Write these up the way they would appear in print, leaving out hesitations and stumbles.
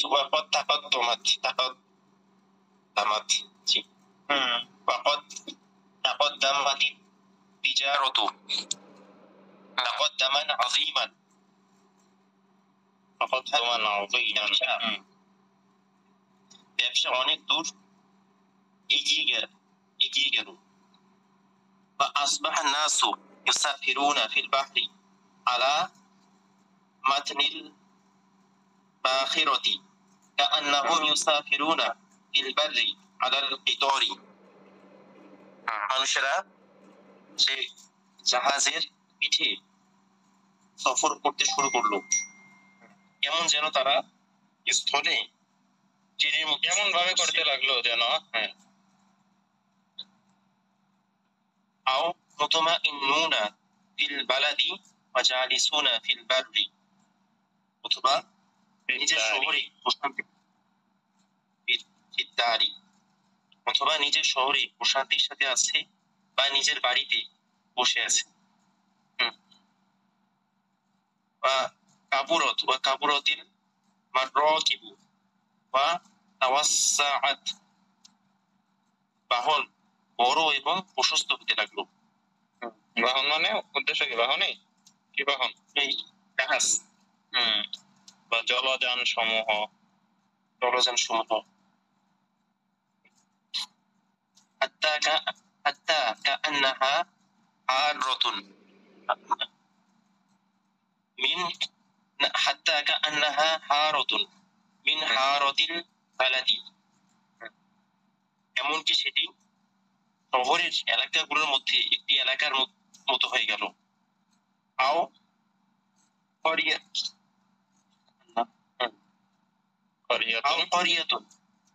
وقد تقدمت জি وقد تقدمت التجارة تقدما عظيما ব্যবসা অনেক দূর এগিয়ে গেল فأصبح الناس يسافرون في البحر على متن الباخرة كأنهم يسافرون في البر على القطار মানুষেরা সে জাহাজের পিঠে সফর করতে শুরু করলো কেমন যেন তারা স্থলে ট্রেনের মধ্যে কেমন ভাবে করতে লাগলো যেন আও মুতমাইন্নুনা ফিল বালাদি ওয়া জালিসুনা ফিল বাররি অথবা নিজের শহরে অথবা নিজের শহরে প্রশান্তির সাথে আছে বা নিজের বাড়িতে বসে আছে বা কাবুরতিল মাররাকিবু বা তাওয়াসসাআত বাহন বড় এবং প্রশস্ত হতে লাগলো বাহন মানে উদ্দেশ্য কি বাহনে কি বাহন এই জাহাজ বা জলযান সমূহ حتى كأنها حارة من حارة البلد এমনকি সেটি শহরের এলাকাগুলোর মধ্যে একটি এলাকার মতো হয়ে গেল আও قرية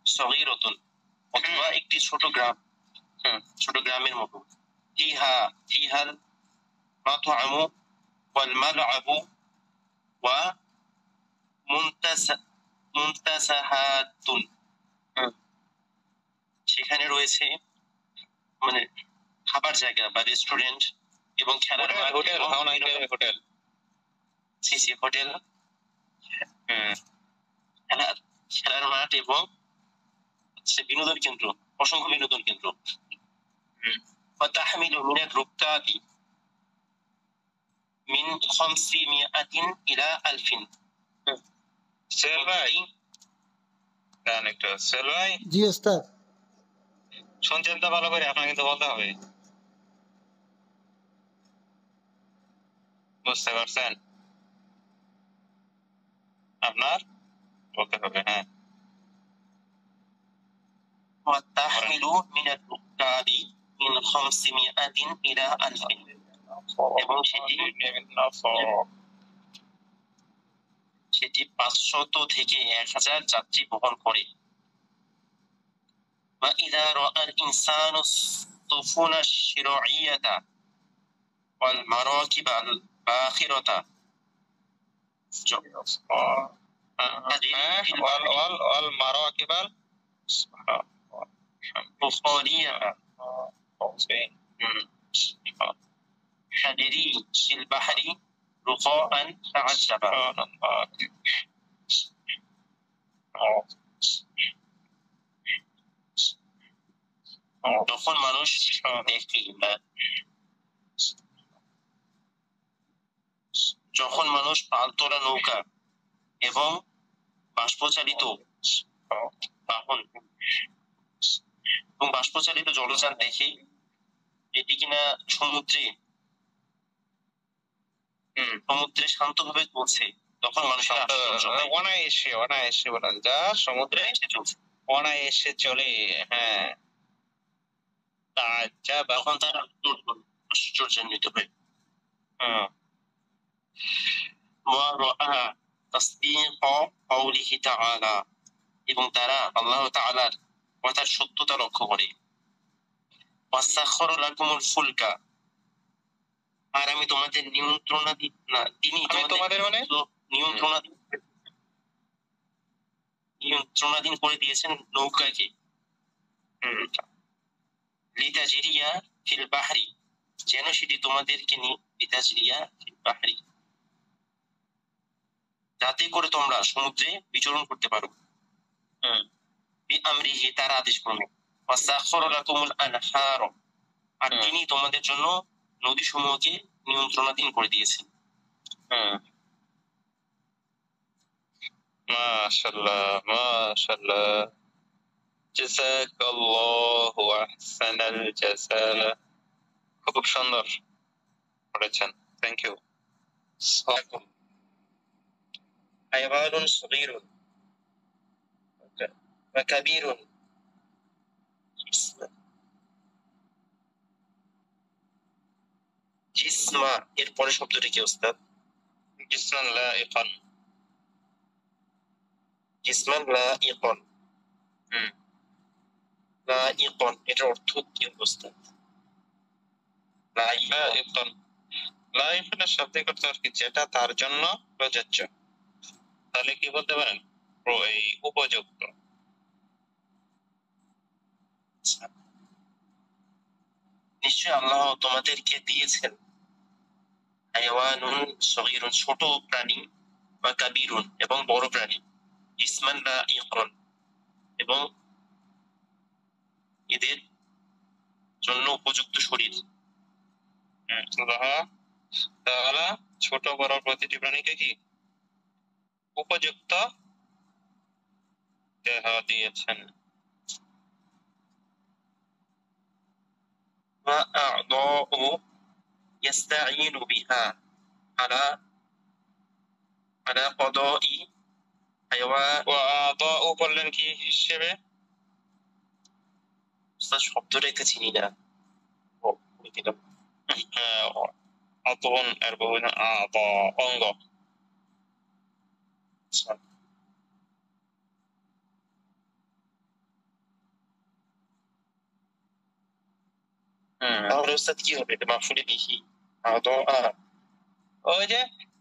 صغيرة অথবা একটি ছোট গ্রামের মতো فيها المطعم والملعب ومنتزهات সেখানে রয়েছে মানে খাবার জায়গা বা রেস্টুরেন্ট এবং খেলার মাঠ হোটেল খেলার মাঠ এবং বিনোদন কেন্দ্র অসংখ্য বিনোদন কেন্দ্র وتحمل من الركاب من 500 إلى 1000 সেল ভাই জি ওস্তাদ শুনছেন তো ভালো করে আপনাকে কিন্তু বলতে হবে বুঝতে পারছেন আপনার বলতে হবে وتحمل من الركاب من 500 إلى 1000 এবং সেটি 500 থেকে 1000 যাত্রী বহন করে وإذا رأى الإنسان السفن الشراعية والمراكب الباخرة والمراكب البخارية تجري في البحر رخاء تعجب যখন মানুষ দেখে যখন মানুষ পালতোলা নৌকা এবং বাষ্পচালিত বাহন এবং বাষ্পচালিত জলযান দেখে এটি কিনা সমুদ্রে শান্তভাবে চলছে তখন মানুষের অনায়াসে বলেন যা সমুদ্রে অনায়াসে চলে তখন তারা আশ্চর্যান্বিত হয় এবং তারা আল্লাহ তাআলার কথার সত্যতা লক্ষ্য করে ফুলকা আর আমি তোমাদের নিয়ন্ত্রণাধীন করে দিয়েছেন নৌকাকে লিতাজরিয়া ফিল বাহরি যেন সেটি তোমাদেরকে লিতাজরিয়া ফিল বাহরি যাতে করে তোমরা সমুদ্রে বিচরণ করতে পারো। বিআমরিহি, তার আদেশ ক্রমে। ওয়াসাখারা লাকুমুল আনহার, আর তিনি তোমাদের জন্য নদী সমূহকে নিয়ন্ত্রণাধীন করে দিয়েছেন। মাশাআল্লাহ মাশাআল্লাহ, জাযাকাল্লাহু আহসানাল জাযা। খুব সুন্দর পড়েছেন, থ্যাংক ইউ। হাইওয়ানুন সগীরুন ওয়া কাবীরুন, জিসমা এর পরে শব্দটি কি ওস্তাদ? জিসমান লাইকান। জিসমান লাইকান, লাইকান এটার অর্থ কি ওস্তাদ? লাইকান, লাইকানের শাব্দিক অর্থ কি? যেটা তার জন্য প্রযোজ্য। তাহলে কি বলতে পারেন? এই উপযুক্ত। নিশ্চয় আল্লাহ তোমাদেরকে দিয়েছেন হাইওয়ানুন সগীরুন, ছোট প্রাণী, বা কাবীরুন এবং বড় প্রাণী, জিসমান লাইকান এবং এদের জন্য উপযুক্ত শরীর। তাহলে ছোট বড় প্রতিটি প্রাণীকে কি উপযুক্ত দেহ দিয়েছেন। وأعضاء يستعين بها على قضاء حيوان। وأعضاء বললেন কি হিসেবে? শব্দটা এটা চিনি না, আতন এর বহু না, অঙ্গ। তাহলে উস্তাদ কি হবে? এটা মাফুলি বিহি আদা। ওই যে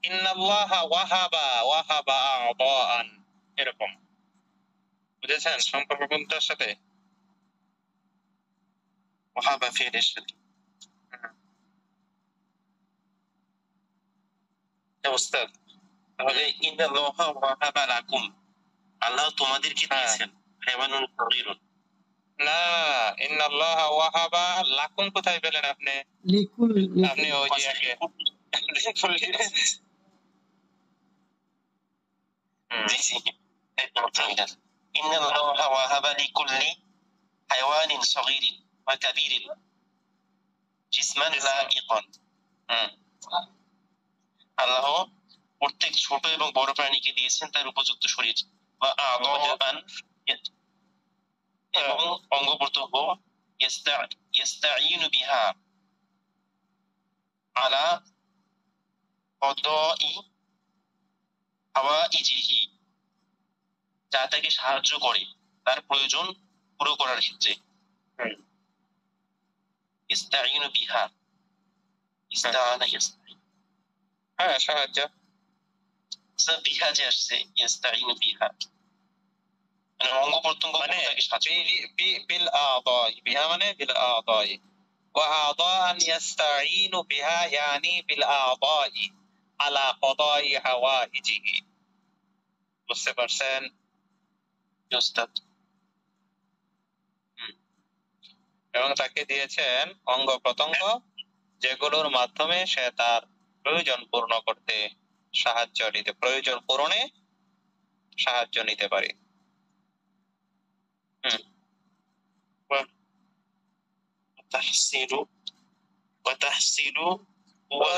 ইন্নাল্লাহা ওয়াহাবা ওয়াহাবা আদান, এরকম বুঝেছেন সম্পর্ক কোনটার সাথে? ওয়াহাবা ফিলের সাথে। উস্তাদ তাহলে ইন্নাল্লাহা ওয়াহাবা লাকুম, আল্লাহ তোমাদেরকে দিয়েছেন হাইওয়ানুন সগীরুন। না, ইন্নাল্লাহা ওয়াহাবা লাকুম কোথায় পেলেন আপনি? লিকুল, আপনি ওই যে আগে ইন্নাল্লাহা ওয়াহাবা লিকুল্লি হাইওয়ানিন সগীরিন ওয়া কাবীরিন জিসমান লাইকান। আল্লাহ প্রত্যেক ছোট এবং বড় প্রাণীকে দিয়েছেন তার উপযুক্ত শরীর, বা আদান এবং অঙ্গ প্রত্যঙ্গ, ইস্তাঈনু বিহা আলা কদাই হাওয়াইজিহি, যা তাকে সাহায্য করে তার প্রয়োজন পুরো করার ক্ষেত্রে। ইস্তাঈনু বিহা, ইস্তাআনা ইস্তাঈন, হ্যাঁ সাহায্য। বিহা যে আসছে ইস্তাঈনু বিহা মানে অঙ্গ প্রত্যঙ্গ, মানে বিল আদাই, বিহা মানে বিল আদাই, ওয়া আদান ইস্তাঈনু বিহা ইয়ানি বিল আদাই আলা কদাই হাওয়াইজিহি। বুঝতে পারছেন উস্তাদ? এবং তাকে দিয়েছেন অঙ্গ প্রত্যঙ্গ যেগুলোর মাধ্যমে সে তার প্রয়োজন পূর্ণ করতে সাহায্য নিতে, প্রয়োজন পূরণে সাহায্য নিতে পারে।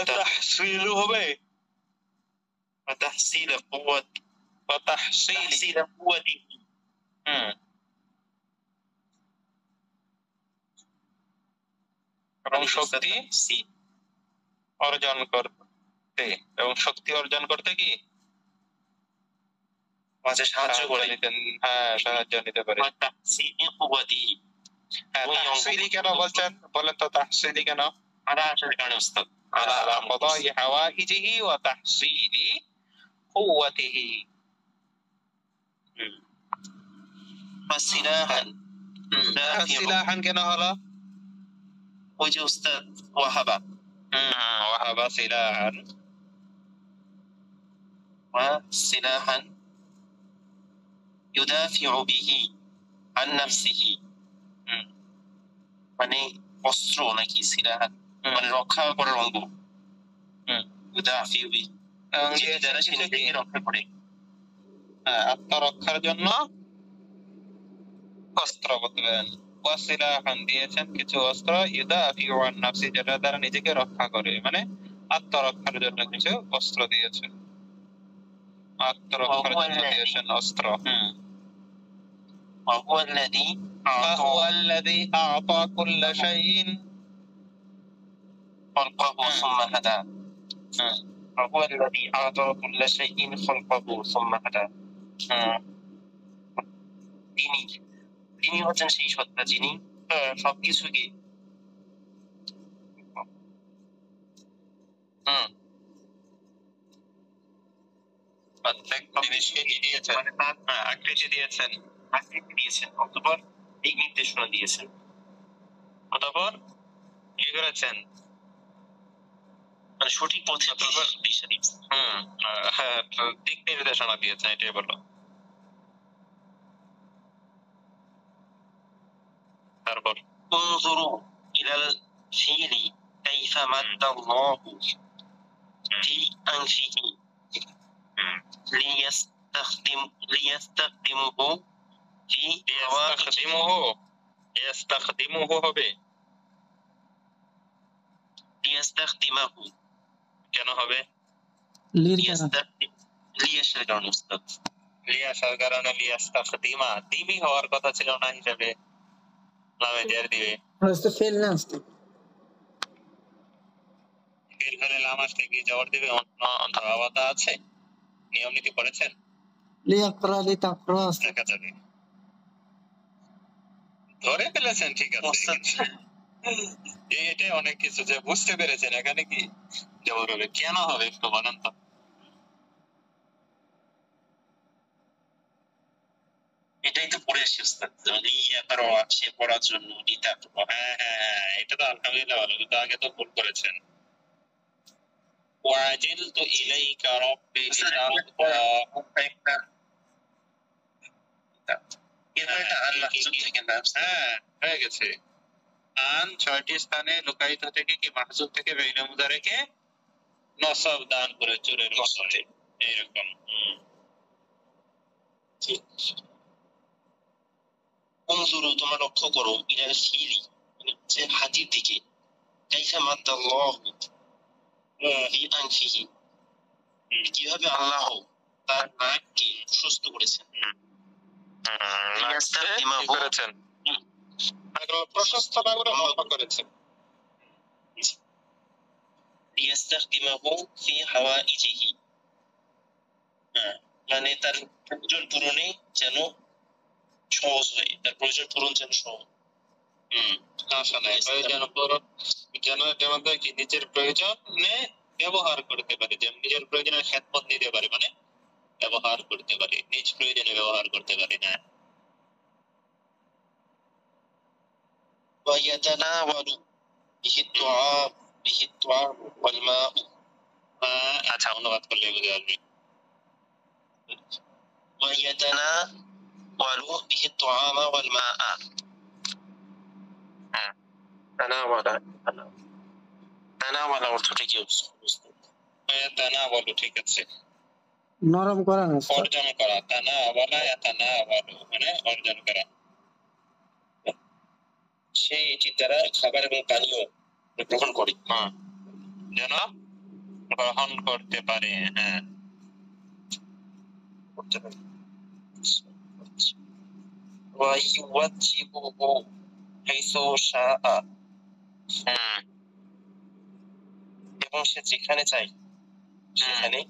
তাহসিলু হবে তাহসিল কুওয়াত ওয়া তাহসিল কুওয়াতি। এবং শক্তি অর্জন করতে, এবং শক্তি অর্জন করতে কি সাহায্য করে নিতেন। হ্যাঁ সাহায্য নিতে পারে। তাহসিলি কেন বলছেন? বলেন তো তাহসিলি কেন? আলা আসার কারণে উস্তাদ, আলা কদাই হাওয়াইজিহি ওয়া তাহসিলি কুওয়াতিহি। সিলাহান কেন হলো? ওই যে উস্তাদ ওয়াহাবা, ওয়াহাবা সিলাহান وسلاحا يدافع به عن نفسه মানে অস্ত্র নাকি সিলাহান মানে রক্ষা করার অঙ্গ يدافع به যারা সে নিজেকে রক্ষা করে আত্মরক্ষার জন্য অস্ত্র বলতে পারেন ওয়াসিলাহান দিয়েছেন কিছু অস্ত্র ইউদাফিউ আন নাফসি যেটা দ্বারা নিজেকে রক্ষা করে মানে আত্মরক্ষার জন্য কিছু অস্ত্র দিয়েছেন আত্মরক্ষার জন্য দিয়েছেন অস্ত্র وهو الذي أعطى كل شيء خلقه ثم هدى وهو الذي أعطى كل شيء خلقه ثم هدى তিনি হচ্ছেন সেই সত্তা যিনি সবকিছুকে আকৃতি দিয়েছেন অতঃপর দিক নির্দেশনা দিয়েছেন অতঃপর কি করেছেন মানে সঠিক পথে দিশা দিয়েছেন দিক নির্দেশনা দিয়েছেন এটাই বলো তারপর انظروا إلى الفيل كيف مد الله في أنفه ليستخدمه في يستخدمه হবে ليستخدمه কেন হবে লিয়াসার কারণে উস্তাদ লিয়াসার কারণে লিয়াস্তাখদিমা দিমি হওয়ার কথা ছিল না হিসাবে লামে জার দিবে তো ফেল না উস্তাদ ফেল হলে লাম আসলে কি জবাব দিবে অন্য আওয়াজা আছে নিয়ম নীতি পড়েছেন লিয়াকরা লিতাকরা দেখা যাবে ধরে ফেলেছেন ঠিক আছে এটাই অনেক কিছু যে বুঝতে পেরেছেন এখানে কি জবাব হবে কেন হবে একটু বলেন তো এটাই তো পড়ে এসেছি উস্তাদ লিয়াকরা সে পড়ার জন্য লিতাকরা হ্যাঁ এটা তো আলহামদুলিল্লাহ ভালো কিন্তু আগে তো ভুল করেছেন وعجلت إليك ربي হয়ে গেছে আন 6টি স্থানে লুকায়িত থেকে কি মাহজুব থেকে ফেইল মুজারেকে নসব দান করে চোরের মসলে এইরকম ঠিক انظروا তোমরা লক্ষ্য করো ইলাল ফিলি যে হাতির দিকে কাইফা মাদাল্লাহু ফি আনফিহি কিভাবে আল্লাহ তার নাককে সুস্থ করেছেন করেছেন প্রশস্ত করে লম্বা করেছেন লিয়াস্তাখদিমাহু ফি হাওয়াইজিহি মানে তার প্রয়োজন পূরণে যেন সহজ হয় তার প্রয়োজন পূরণ যেন সহজ প্রয়োজন পূরণ যেন এটার মধ্যে কি নিজের প্রয়োজনে ব্যবহার করতে পারে যেন নিজের প্রয়োজনের খেদমত নিতে পারে মানে ব্যবহার করতে পারে নিজ প্রয়োজনে ব্যবহার করতে পারে না ويتناول به الطعام والماء আচ্ছা অনুবাদ করলে বুঝে আসবে ويتناول به الطعام والماء تناول অর্থটা কি يتناول ঠিক আছে নরম করা না অর্জন করা তানাওয়ালা ইয়াতানাওয়ালু মানে অর্জন করা সে এটি দ্বারা খাবার এবং পানীয় গ্রহণ করে যেন গ্রহণ করতে পারে হ্যাঁ ويوجهه حيث شاء এবং সে যেখানে চায় সেখানে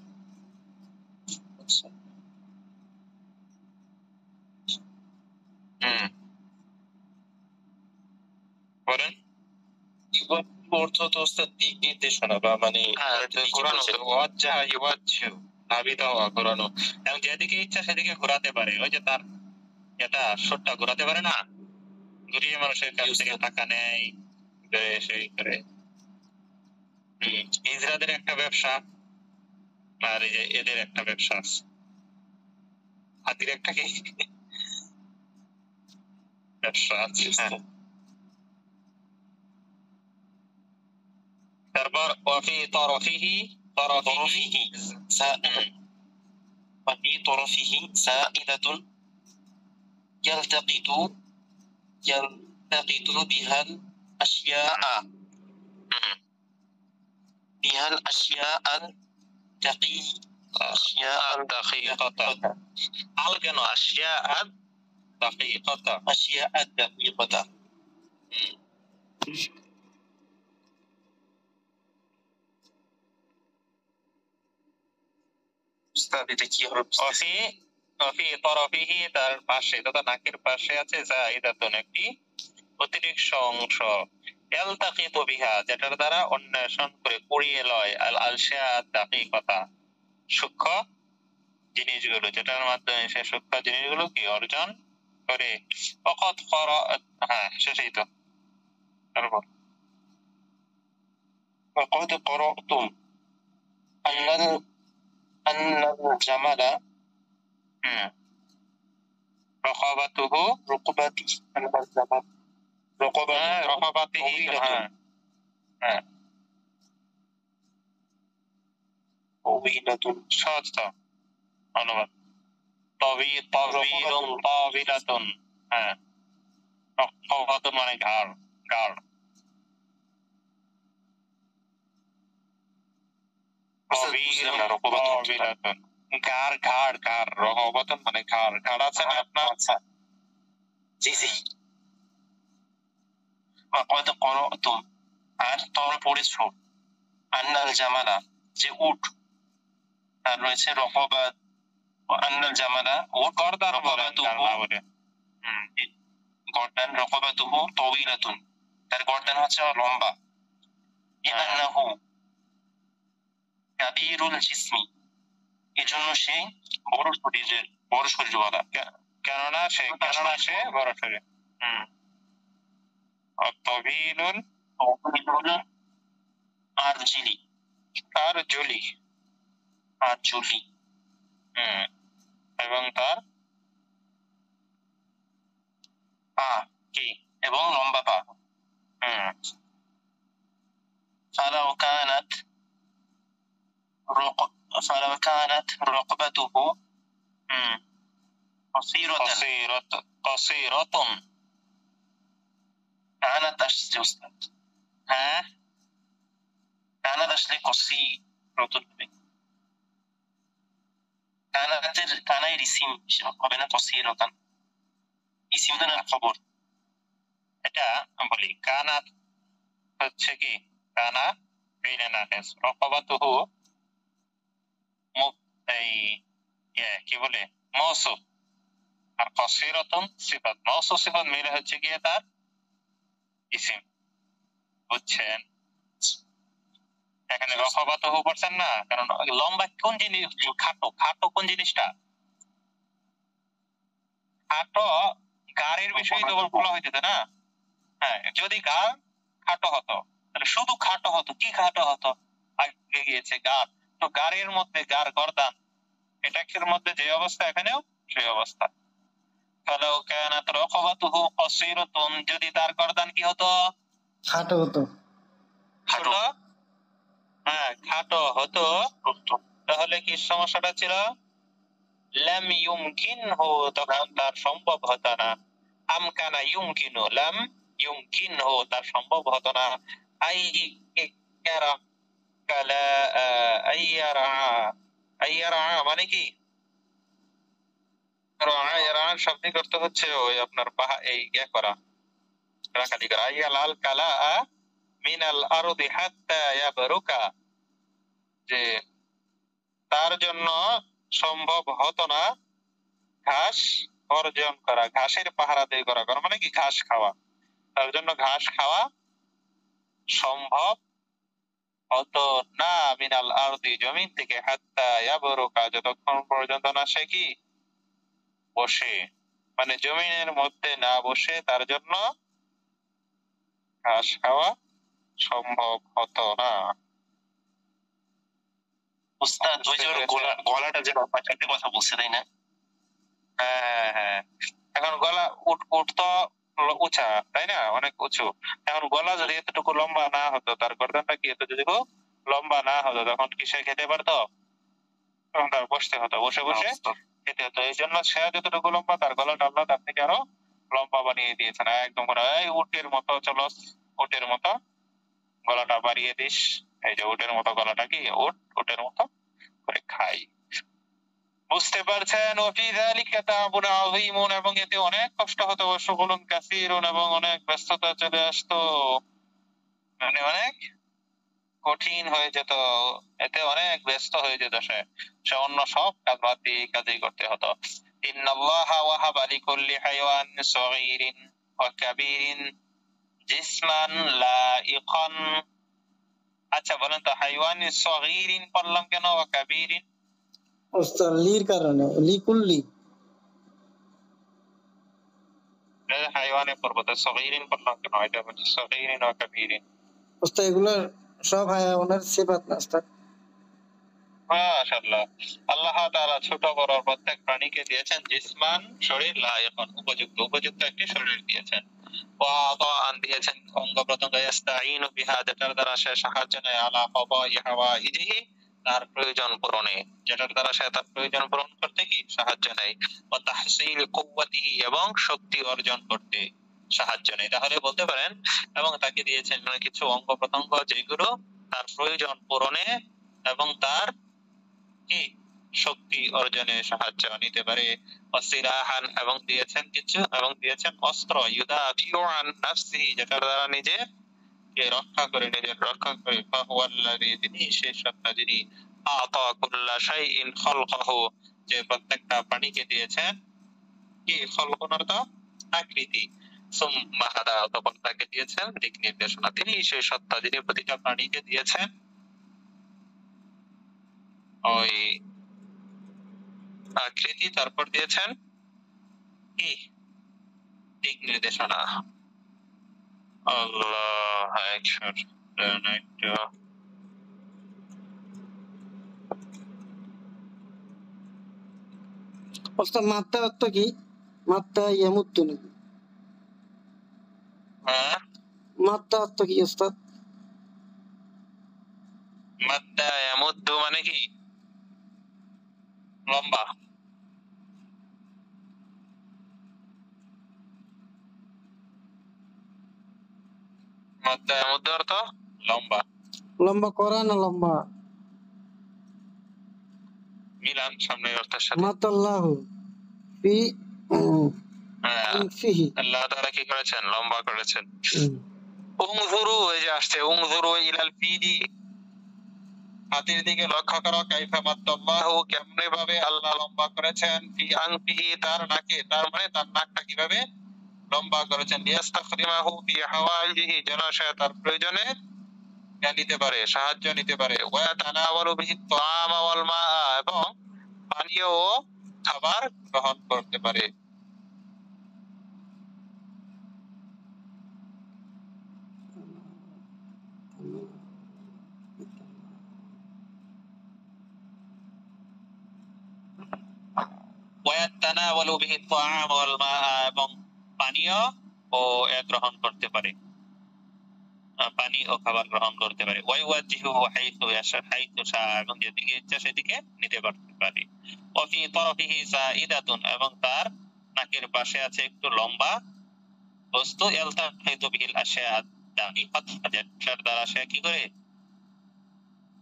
বলেন অর্থ তো দিক নির্দেশনা বা মানে ধাবিত হওয়া ঘোরানো এবং যেদিকে ইচ্ছা সেদিকে ঘোরাতে পারে ওই যে তার এটা শটটা ঘোরাতে পারে না ঘুরিয়ে মানুষের কাছ থেকে টাকা নেয় সেই করে হিজড়াদের একটা ব্যবসা আর এই যে এদের একটা ব্যবসা আছে, হাতির একটা কি ব্যবসা আছে। হ্যাঁ, তারপর ওয়াফি তরফিহি وفي طرفه سائدة يلتقط بها الأشياء الدقيقة কেন أشياء الدقيقة এটা কি হবে? অফি তরফিহি তার পাশে তথা নাকের পাশে আছে জাইদাতুন একটি অতিরিক্ত অংশ, ইয়ালতাকিতু বিহা যেটার দ্বারা অন্বেষণ করে কুড়িয়ে লয় আল আলশিয়া দাকিকাতা সূক্ষ্ম জিনিসগুলো, যেটার মাধ্যমে সে সূক্ষ্ম জিনিসগুলো কি অর্জন করে। ফকত করাআত, হ্যাঁ শেষই তো। তারপর وقد قرأتم أن الجمل رقبته رقبته طويلة সহজ অনুবাদ طاولة হ্যাঁ রকবাত মানে ঘাড় ঘাড় ঘাড় ঘাড় ঘাড় রকবাত মানে ঘাড় ঘাড় আছে না আপনার? জি জি। وقد قرأتم আর তোমরা পড়েছো আন্নাল জামালা যে উট, আর রয়েছে রকবাত আন্নাল জামালা ও গর্দান গর্দান রকবাতুহু তাওয়িলাতুন তার গর্দান হচ্ছে লম্বা, ইয়ান্নাহু কাবীরুল জিসমি এজন্য সে বড় শরীরওয়ালা, কেননা সে বড় শরীর। তাওয়িলুন আরজুলি এবং তার পা কি এবং লম্বা পা। فلو كانت رقبته قصيرة كانت আসলে قصيرة কানাইয়ের ইসিম হবে না কসিরতান, ইসিম তো না খবর। এটা বলি কানাত হচ্ছে কি কানা ফিল নাকিস, রকবাতুহু এই কি বলে মওসুফ, আর কসিরাতুন সিফাত। মওসুফ সিফাত মিলে হচ্ছে কি তার ইসিম, বুঝছেন? এখানে রকবাতুহু পড়ছেন না, কারণ লম্বা কোন জিনিস, খাটো কোন জিনিসটা? খাটো গাড়ির বিষয়ে তো বলা হইতেছে না। হ্যাঁ, যদি গাড় খাটো হতো তাহলে শুধু খাটো হতো, কি খাটো হতো? আগে গিয়েছে গাড়, তো গাড়ির মধ্যে গাড় গর্দান, এটার মধ্যে যে অবস্থা এখানেও সেই অবস্থা। ফালাউ কানাত রাকাবাতুহু কাসীরাতুন যদি তার গর্দান কি হতো? খাটো হতো। হ্যাঁ খাটো হতো, তাহলে কি সমস্যাটা ছিল? লাম ইউমকিনহু তখন তার সম্ভব হতো না। আমকানা ইউমকিনু, লাম ইউমকিনহু তার সম্ভব হতো না। আই ইয়ারা কালা আইয়ারা মানে কি? রা'আ শব্দিক অর্থ হচ্ছে ওই আপনার এই করা, রাখালি করা। আইয়ালাল কালা মিনাল আরদি হাত্তা ইয়াবরুকা, যে তার জন্য সম্ভব হতো না ঘাস অর্জন করা, ঘাসের পাহারাদারি করা মানে কি ঘাস খাওয়া, তার জন্য ঘাস খাওয়া সম্ভব হতো না মিনাল আরদি জমিন থেকে, হাত্তা ইয়াবরুকা যতক্ষণ পর্যন্ত না সে কি বসে, মানে জমিনের মধ্যে না বসে তার জন্য ঘাস খাওয়া সম্ভব হতো না। উস্তাদ ওই যে ওর গলাটা যে পাঁচাতে কথা বলছে তাই না? হ্যাঁ হ্যাঁ, এখন গলা উঠ তো উঁচা তাই না, অনেক উঁচু। এখন গলা যদি এতটুকু লম্বা না হতো, তার গর্দনটা কি এতটুকু লম্বা না হতো, তখন কি সে খেতে পারতো? তখন তার বসতে হতো, বসে বসে খেতে হতো। এই জন্য সে যতটুকু লম্বা, তার গলাটা আল্লাহ তার থেকে আরো লম্বা বানিয়ে দিয়েছেন। একদম করে এই উটের মতো চলো, উটের মতো গলাটা বাড়িয়ে দিস। এই যে উটের মতো গলাটা, কি উটের মতো করে খাই। বুঝতে পারছেন? ওফি যালিকা তা'বুন আযীমুন, এবং এতে অনেক কষ্ট হতো, ওয়াশুগুলুন কাসীরুন, এবং অনেক ব্যস্ততা চলে আসতো, মানে অনেক কঠিন হয়ে যেত, এতে অনেক ব্যস্ত হয়ে যেত সে, সে অন্য সব কাজ বাদ দিয়ে কাজই করতে হতো। ইন্নাল্লাহা ওয়াহাবা লিকুল্লি হাইওয়ানিন সগীরিন ওয়া কাবীরিন জিসমান লাইকান। আচ্ছা বলেন তো, হাইওয়ানিন সগীরিন পড়লাম কেন, ওয়া কাবীরিন? ওস্তাদ লির কারণে, লিকুল্লি। হাইওয়ানে পড়বো তো সগীরিন পড়লাম কেন? এটা বলছে সগীরিন ওয়া কাবীরিন। ওস্তাদ এগুলো সব হায়াওয়ানের সিফাত না ওস্তাদ। মাশাআল্লাহ, আল্লাহ তাআলা ছোট বড় প্রত্যেক প্রাণীকে দিয়েছেন জিসমান, শরীর, লায়কান, উপযুক্ত একটি শরীর দিয়েছেন। ওয়া আতাআন দিয়েছেন অঙ্গ প্রত্যঙ্গ, ইস্তাঈনু বিহা যেটার দ্বারা সে সাহায্য নেয়, আলা কদাই হাওয়াইজিহি তার প্রয়োজন পূরণে, যেটার দ্বারা সে তার প্রয়োজন পূরণ করতে কি সাহায্য নেয়। ওয়া তাহসীল কুওয়াতিহি এবং শক্তি অর্জন করতে সাহায্য নেয়। তাহলে বলতে পারেন, এবং তাকে দিয়েছেন কিছু অঙ্গ প্রত্যঙ্গ যেগুলো তার প্রয়োজন পূরণে এবং তার কি শক্তি অর্জনে সাহায্য নিতে পারে। ওয়াসিলাহান এবং দিয়েছেন কিছু, এবং দিয়েছেন অস্ত্র, ইউদাফিউ আন নাফসি যেটার দ্বারা নিজের কে রক্ষা করে, নিজের রক্ষা করে। ফাহুয়াল্লাযী তিনি সেই সত্তা যিনি আতা কুল্লা শাইইন খালকাহু যে প্রত্যেকটা প্রাণীকে দিয়েছেন কি খলকুন অর্থ আকৃতি, সুম্মা হাদা তখন তাকে দিয়েছেন দিক নির্দেশনা। তিনি সেই সত্তা যিনি প্রতিটা প্রাণীকে দিয়েছেন ওই আকৃতি, তারপর দিয়েছেন কি দিক নির্দেশনা। আল্লাহ আকবার। একটু ওস্তাদ মাত্তা অর্থ কি? মাত্তা ইয়ামুত্তু নাকি? হ্যাঁ, মাত্তা অর্থ কি ওস্তাদ? মাদ্দা ইয়ামুদ্দু মানে কি লম্বা। মাদ্দা ইয়ামুদ্দু অর্থ লম্বা। লম্বা করা না লম্বা? মিলান সামনের অর্থের সাথে। মাতাল্লাহু ফি হ্যাঁ, আনফিহি। আল্লাহ তাআলা কি করেছেন? লম্বা করেছেন। উনজুরু, এই যে আসছে উনজুরু ইলাল ফিলি, হাতির দিকে লক্ষ্য করো, কাইফা মাদ্দাল্লাহু কেমনে ভাবে আল্লাহ লম্বা করেছেন, ফি আনফিহি তার নাকে, তার মানে তার নাকটা কিভাবে লম্বা করেছেন, লিয়াস্তাখদিমাহু ফি হাওয়াইজিহি যেন সে তার প্রয়োজনে নিতে পারে, সাহায্য নিতে পারে। ওয়া তানাওয়ালু বিহি তাআমা ওয়াল মা, এবং পানীয় ও খাবার গ্রহণ করতে পারে। ওয়াতানাওয়ালু বিহি তাআম ওয়াল মা, এবং পানীয় ও গ্রহণ করতে পারে, পানি ও খাবার গ্রহণ করতে পারে। ওয়াইওয়াজিহু হাইতু ইয়াশা, হাইতু শা, এবং যেদিকে ইচ্ছা সেদিকে নিতে পারে। ওয়া ফি তারফিহি সাইদাতুন, এবং তার নাকের পাশে আছে একটু লম্বা বস্তু, ইয়ালতাহিতু বিহিল আশয়া দাকিকাত, যেটার দ্বারা সে কি করে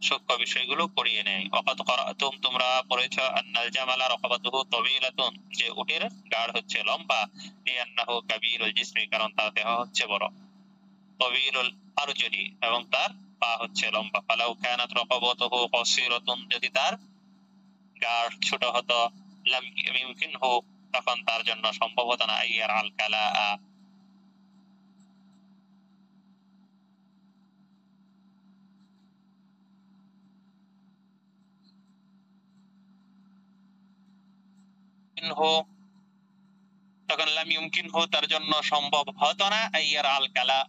সূক্ষ্ম বিষয়গুলো পড়িয়ে নেয়। ওয়াকাদ ক্বরাতুম, তোমরা পড়েছো, আন্নাল জামালা রাকাবাতুহু তাওয়িলাতুন, যে উটের গাড় হচ্ছে লম্বা, লিআন্নাহু কাবীরুল জিসমি, কারণ তার দেহ হচ্ছে বড়, তাওয়িলুল আরজুলি, এবং তার পা হচ্ছে লম্বা। ফালাউ কানাত রাকাবাতুহু কাসীরাতুন, যদি তার গাড় ছোট হতো, লাম ইউমকিনহু, তখন তার জন্য সম্ভব হতো না, আইয়ার আল কালা, তখন লাম ইউমকিনহু তার জন্য সম্ভব হতো না, আইয়ার আল কালা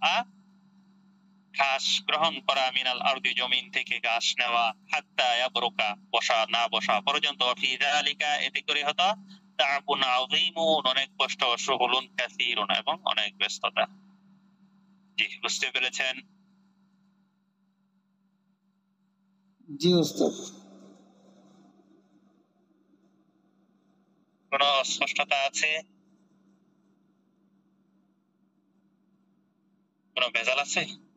ঘাস গ্রহণ করা, মিনাল আরদি জমিন থেকে ঘাস নেওয়া, হাত্তা ইয়াবরুকা বসা না বসা পর্যন্ত, ফি যালিকা এতে করে হতো তাআবুন আযীমুন অনেক কষ্ট, শুগুলুন কাসীরুন এবং অনেক ব্যস্ততা। জি, বুঝতে পেরেছেন? জি ওস্তাদ। কোনো অস্পষ্টতা আছে? কোনো ভেজাল আছে?